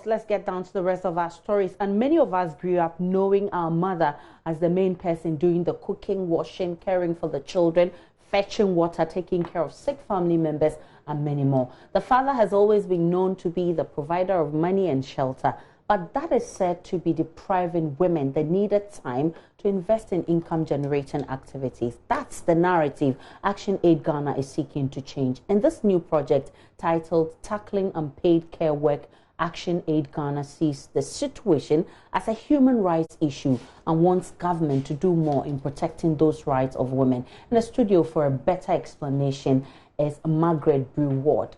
Let's get down to the rest of our stories. And many of us grew up knowing our mother as the main person doing the cooking, washing, caring for the children, fetching water, taking care of sick family members, and many more. The father has always been known to be the provider of money and shelter, but that is said to be depriving women the needed time to invest in income-generating activities. That's the narrative ActionAid Ghana is seeking to change. In this new project titled Tackling Unpaid Care Work, ActionAid Ghana sees the situation as a human rights issue and wants government to do more in protecting those rights of women. In the studio for a better explanation is Margaret Brew-Ward.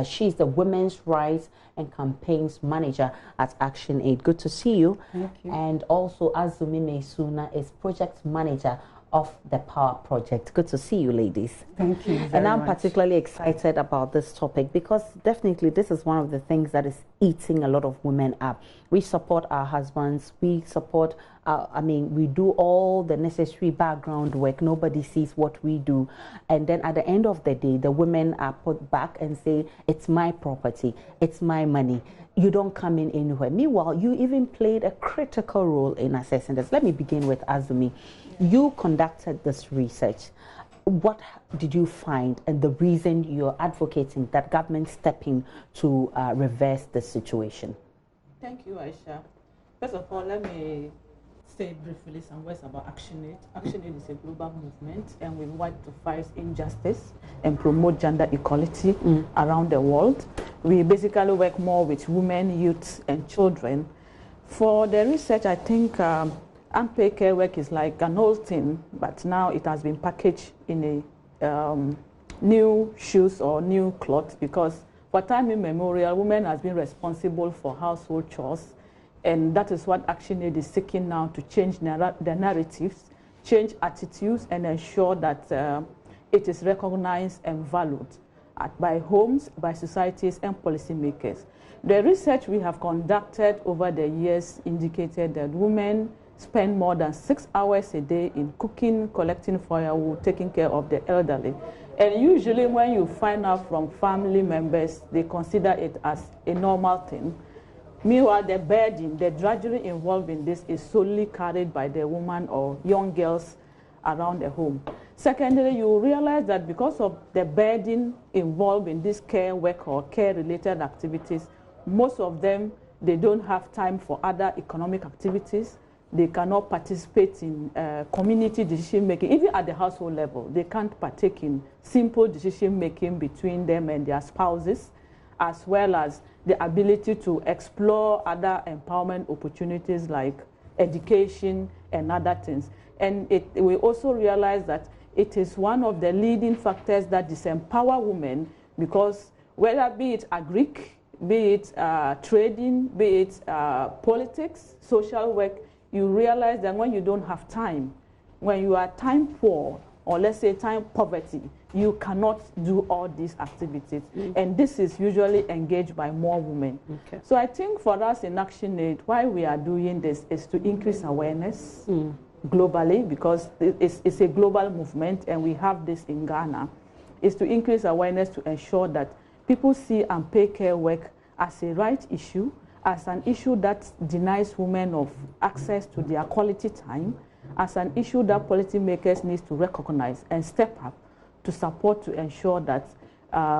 She's the Women's Rights and Campaigns Manager at ActionAid. Good to see you. Thank you. And also Azumi Mesuna is Project Manager of the Power Project. Good to see you, ladies. Thank you very And I'm much. particularly excited about this topic because definitely this is one of the things that is eating a lot of women up. We support our husbands. We support, we do all the necessary background work. Nobody sees what we do. And then at the end of the day, the women are put back and say, it's my property, it's my money. You don't come in anywhere. Meanwhile, you even played a critical role in assessing this. Let me begin with Azumi. You conducted this research. What did you find and the reason you're advocating that government step in to reverse the situation? Thank you, Aisha. First of all, let me say briefly some words about ActionAid. ActionAid is a global movement and we want to fight injustice and promote gender equality around the world. We basically work more with women, youth, and children. For the research, I think unpaid care work is like an old thing, but now it has been packaged in a new shoes or new cloth, because for time immemorial, women has been responsible for household chores, and that is what ActionAid is seeking now to change the narratives, change attitudes, and ensure that it is recognized and valued by homes, by societies, and policymakers. The research we have conducted over the years indicated that women spend more than 6 hours a day in cooking, collecting firewood, taking care of the elderly. And usually when you find out from family members, they consider it as a normal thing. Meanwhile, the burden, the drudgery involved in this is solely carried by the woman or young girls around the home. Secondly, you realize that because of the burden involved in this care work or care-related activities, most of them, they don't have time for other economic activities. They cannot participate in community decision-making. Even at the household level, they can't partake in simple decision-making between them and their spouses, as well as the ability to explore other empowerment opportunities like education and other things. And we also realize that it is one of the leading factors that disempower women, because whether be it agric, be it trading, be it politics, social work, you realize that when you don't have time, when you are time poor, or let's say time poverty, you cannot do all these activities. And this is usually engaged by more women. Okay. So I think for us in ActionAid, why we are doing this is to increase awareness globally, because it's a global movement and we have this in Ghana, is to increase awareness to ensure that people see unpaid care work as a right issue, as an issue that denies women of access to their quality time, as an issue that policymakers need to recognize and step up to support, to ensure that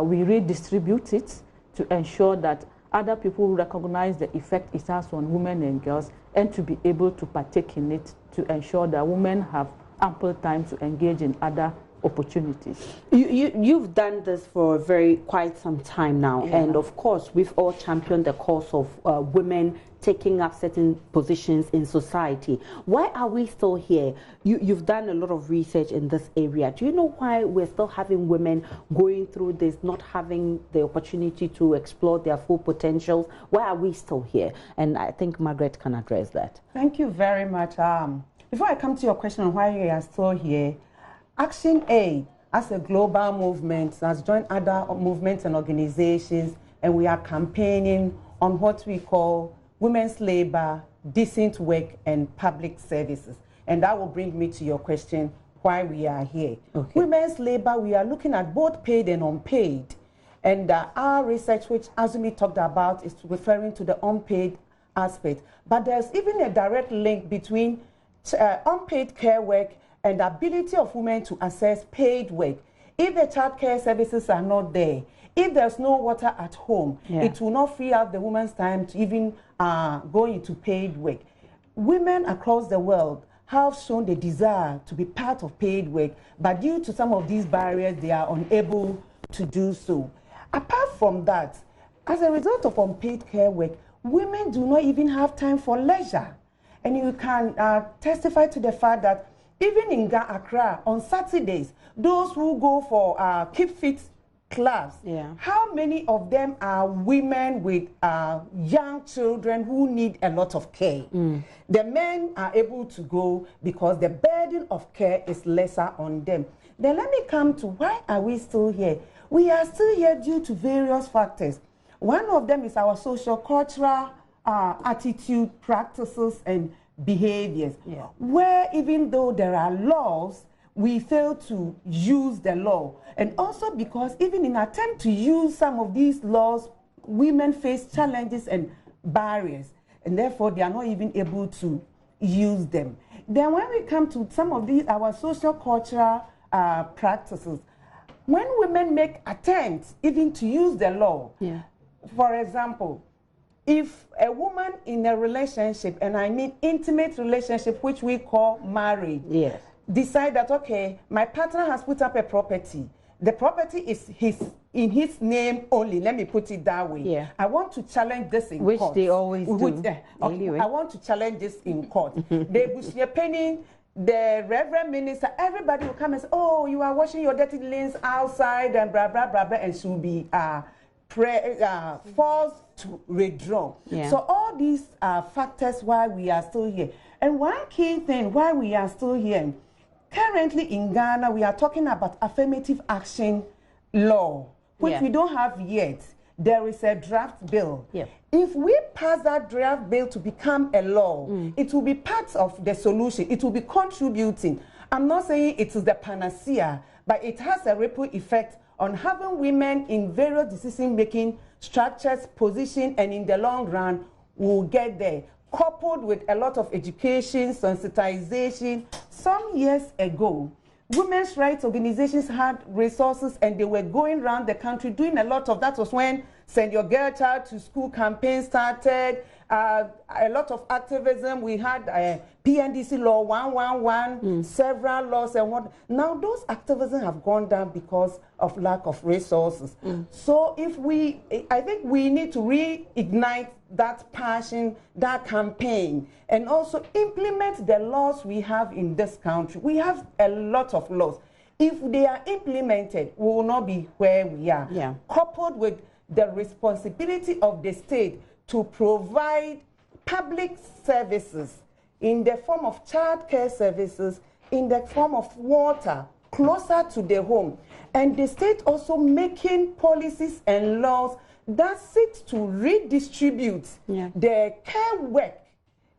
we redistribute it, to ensure that other people recognize the effect it has on women and girls, and to be able to partake in it, to ensure that women have ample time to engage in other opportunities. You've done this for quite some time now, yeah. And of course we've all championed the cause of women taking up certain positions in society. Why are we still here? You've done a lot of research in this area. Do you know why we're still having women going through this, not having the opportunity to explore their full potentials? Why are we still here? And I think Margaret can address that. Thank you very much. Before I come to your question on why we are still here, ActionAid, as a global movement, has joined other movements and organizations, and we are campaigning on what we call women's labor, decent work, and public services. And that will bring me to your question, why we are here. Okay. Women's labor, we are looking at both paid and unpaid. And our research, which Azumi talked about, is referring to the unpaid aspect. But there's even a direct link between unpaid care work and the ability of women to access paid work. If the child care services are not there, if there's no water at home, it will not free up the woman's time to even go into paid work. Women across the world have shown the desire to be part of paid work, but due to some of these barriers, they are unable to do so. Apart from that, as a result of unpaid care work, women do not even have time for leisure. And you can testify to the fact that even in Accra, on Saturdays, those who go for Keep Fit class, how many of them are women with young children who need a lot of care? The men are able to go because the burden of care is lesser on them. Then let me come to why are we still here? We are still here due to various factors. One of them is our social cultural attitude, practices, and behaviors, where even though there are laws, we fail to use the law. And also because even in attempt to use some of these laws, women face challenges and barriers, and therefore they are not even able to use them. Then when we come to some of these, our social cultural practices, when women make attempts even to use the law, for example, if a woman in a relationship, and I mean intimate relationship, which we call marriage, decide that, okay, my partner has put up a property. The property is in his name only. Let me put it that way. I want to challenge this in court. Which they always do. Anyway. I want to challenge this in court. The penny, the Reverend Minister, everybody will come and say, oh, you are washing your dirty linen outside and blah, blah, blah, blah, and she'll be forced to withdraw. So all these are factors why we are still here. And one key thing why we are still here, currently in Ghana, we are talking about affirmative action law, which we don't have yet. There is a draft bill. If we pass that draft bill to become a law, it will be part of the solution. It will be contributing. I'm not saying it is the panacea, but it has a ripple effect on having women in various decision-making structures, position, and in the long run, we'll get there. Coupled with a lot of education, sensitization. Some years ago, women's rights organizations had resources and they were going around the country doing a lot of, that was when Send Your Girl Child to School campaign started, a lot of activism. We had PNDC Law 111, several laws and what. Now those activisms have gone down because of lack of resources. So if I think we need to reignite that passion, that campaign, and also implement the laws we have in this country. We have a lot of laws. If they are implemented, we will not be where we are. Coupled with the responsibility of the state to provide public services in the form of child care services, in the form of water, closer to the home. And the state also making policies and laws that seeks to redistribute the care work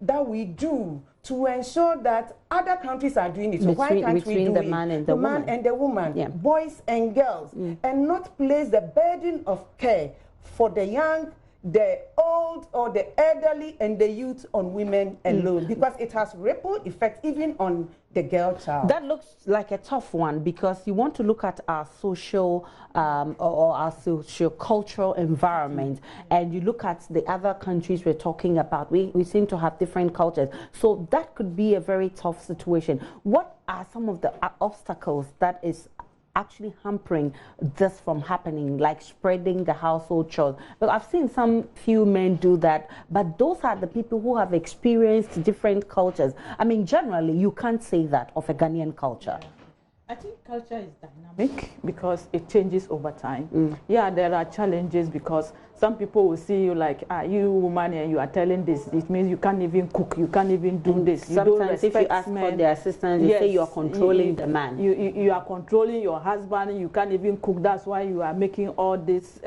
that we do to ensure that other countries are doing it. So why can't we do it? The man and the woman, boys and girls, and not place the burden of care for the young, the old, or the elderly, and the youth on women alone, because it has ripple effect even on the girl child. That looks like a tough one, because you want to look at our social or our socio-cultural environment, and you look at the other countries we're talking about. We seem to have different cultures, so that could be a very tough situation. What are some of the obstacles that is actually hampering this from happening, like spreading the household chores? But I've seen some few men do that, but those are the people who have experienced different cultures. I mean, generally, you can't say that of a Ghanaian culture. I think culture is dynamic because it changes over time. Yeah, there are challenges because some people will see you like, you woman, and you are telling this. It means you can't even cook, you can't even do this. You sometimes if you ask for their assistance, you say you are controlling the man. You are controlling your husband, you can't even cook. That's why you are making all these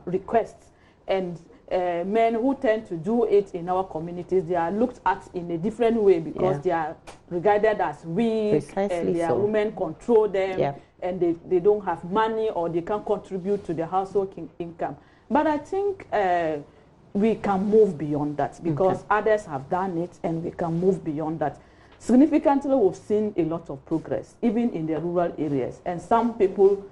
requests. And men who tend to do it in our communities, they are looked at in a different way because they are regarded as weak, and their women control them. and they don't have money or they can't contribute to the household income. But I think we can move beyond that because others have done it, and we can move beyond that. Significantly, we've seen a lot of progress, even in the rural areas. And some people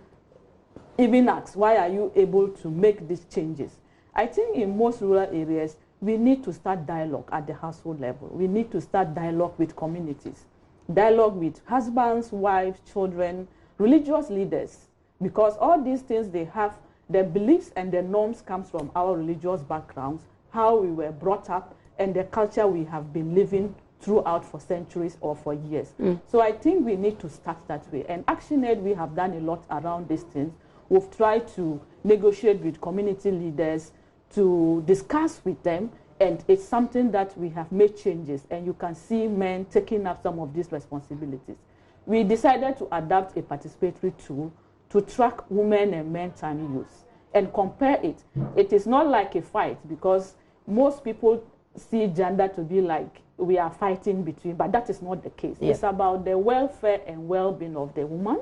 even ask, why are you able to make these changes? I think in most rural areas, we need to start dialogue at the household level. We need to start dialogue with communities, dialogue with husbands, wives, children, religious leaders, because all these things, they have the beliefs and the norms comes from our religious backgrounds, how we were brought up, and the culture we have been living throughout for centuries or for years. So I think we need to start that way. And ActionAid, we have done a lot around these things. We've tried to negotiate with community leaders, to discuss with them, and it's something that we have made changes, and you can see men taking up some of these responsibilities. We decided to adopt a participatory tool to track women and men time use and compare it. It is not like a fight, because most people see gender to be like we are fighting between, but that is not the case. Yeah. It's about the welfare and well-being of the woman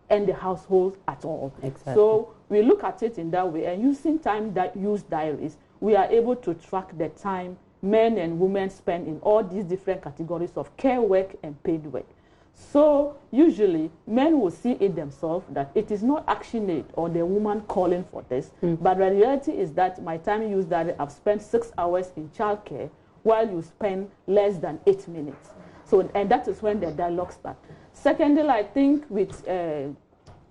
and the household at all. Exactly. So we look at it in that way, and using time that use diaries, we are able to track the time men and women spend in all these different categories of care work and paid work. So usually men will see it themselves that it is not ActionAid or the woman calling for this, but the reality is that my time use diary, I've spent 6 hours in childcare while you spend less than 8 minutes. So, and that is when the dialogue starts. Secondly, I think with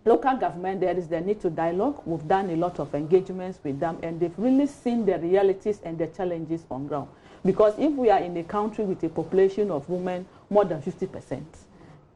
local government, there is the need to dialogue. We've done a lot of engagements with them, and they've really seen the realities and the challenges on ground. Because if we are in a country with a population of women more than 50%,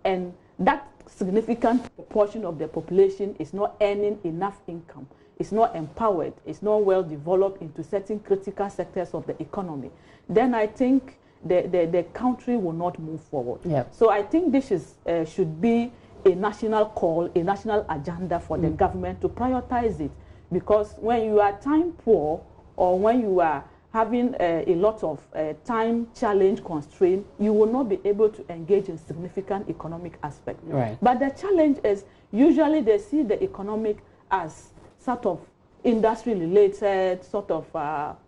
and that significant proportion of the population is not earning enough income, is not empowered, is not well developed into certain critical sectors of the economy, then I think the country will not move forward. Yep. So I think this is, should be a national call, a national agenda for the government to prioritize it. Because when you are time poor, or when you are having a lot of time challenge constraint, you will not be able to engage in significant economic aspect. Right. But the challenge is usually they see the economic as sort of industry related, sort of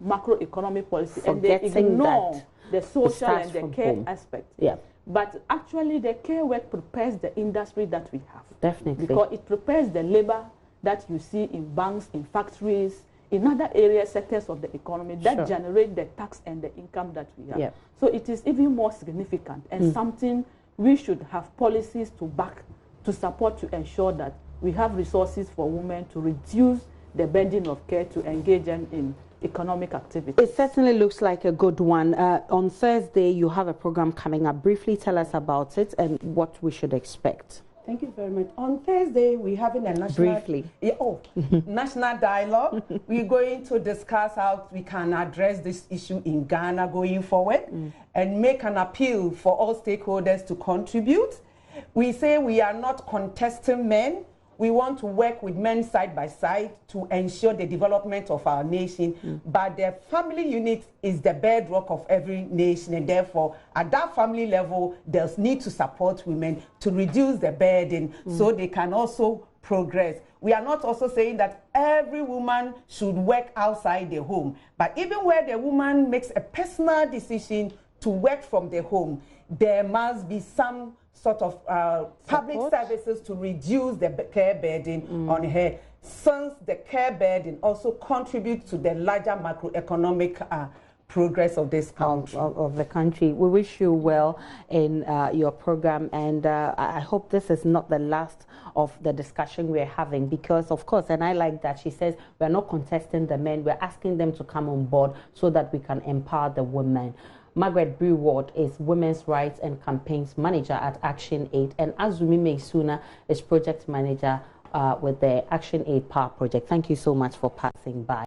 macroeconomic policy, and they ignore the social and the care aspect. Yeah. But actually the care work prepares the industry that we have. Definitely. Because it prepares the labor that you see in banks, in factories, in other areas, sectors of the economy that generate the tax and the income that we have. Yep. So it is even more significant, and something we should have policies to back, to support, to ensure that we have resources for women to reduce the burden of care, to engage them in economic activity. It certainly looks like a good one. On Thursday, you have a program coming up. Briefly tell us about it and what we should expect. Thank you very much. On Thursday, we're having a national... national dialogue. We're going to discuss how we can address this issue in Ghana going forward and make an appeal for all stakeholders to contribute. We say we are not contesting men. We want to work with men side by side to ensure the development of our nation. But the family unit is the bedrock of every nation, and therefore, at that family level, there's need to support women to reduce the burden so they can also progress. We are not also saying that every woman should work outside the home, but even where the woman makes a personal decision to work from the home, there must be some sort of public services to reduce the care burden on her, since the care burden also contributes to the larger macroeconomic progress of this country. Of the country. We wish you well in your program, and I hope this is not the last of the discussion we're having, because of course, and I like that she says we're not contesting the men, we're asking them to come on board so that we can empower the women. Margaret Brew-Ward is Women's Rights and Campaigns Manager at ActionAid, and Azumi Mesuna is Project Manager with the ActionAid Power Project. Thank you so much for passing by.